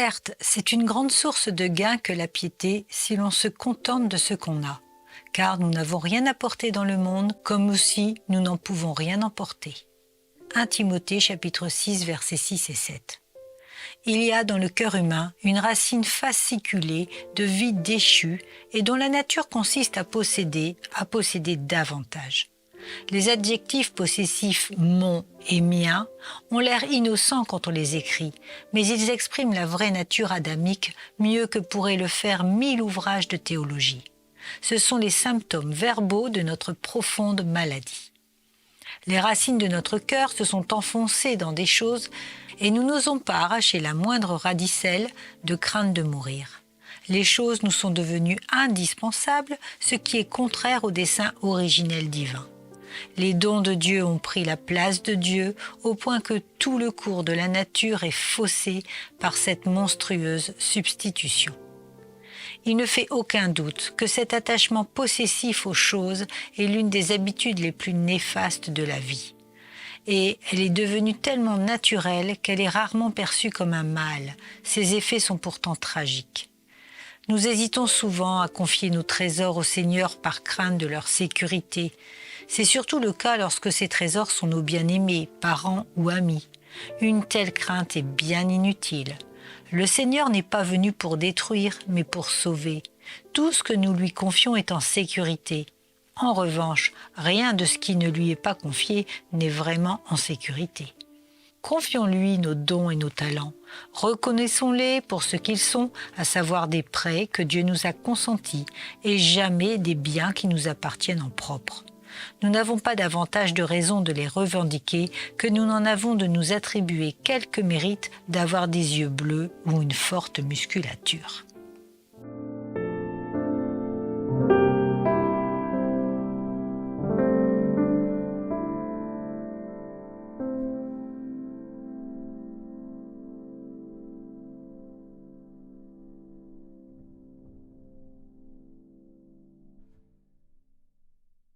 Certes, c'est une grande source de gain que la piété si l'on se contente de ce qu'on a, car nous n'avons rien apporté dans le monde comme aussi nous n'en pouvons rien emporter. 1 Timothée chapitre 6 versets 6 et 7. Il y a dans le cœur humain une racine fasciculée de vie déchue et dont la nature consiste à posséder davantage. Les adjectifs possessifs « mon » et « mien » ont l'air innocents quand on les écrit, mais ils expriment la vraie nature adamique mieux que pourraient le faire 1000 ouvrages de théologie. Ce sont les symptômes verbaux de notre profonde maladie. Les racines de notre cœur se sont enfoncées dans des choses et nous n'osons pas arracher la moindre radicelle de crainte de mourir. Les choses nous sont devenues indispensables, ce qui est contraire au dessein originel divin. Les dons de Dieu ont pris la place de Dieu au point que tout le cours de la nature est faussé par cette monstrueuse substitution. Il ne fait aucun doute que cet attachement possessif aux choses est l'une des habitudes les plus néfastes de la vie. Et elle est devenue tellement naturelle qu'elle est rarement perçue comme un mal. Ses effets sont pourtant tragiques. Nous hésitons souvent à confier nos trésors au Seigneur par crainte de leur sécurité. C'est surtout le cas lorsque ces trésors sont nos bien-aimés, parents ou amis. Une telle crainte est bien inutile. Le Seigneur n'est pas venu pour détruire, mais pour sauver. Tout ce que nous lui confions est en sécurité. En revanche, rien de ce qui ne lui est pas confié n'est vraiment en sécurité. Confions-lui nos dons et nos talents. Reconnaissons-les pour ce qu'ils sont, à savoir des prêts que Dieu nous a consentis et jamais des biens qui nous appartiennent en propre. Nous n'avons pas davantage de raison de les revendiquer que nous n'en avons de nous attribuer quelque mérite d'avoir des yeux bleus ou une forte musculature.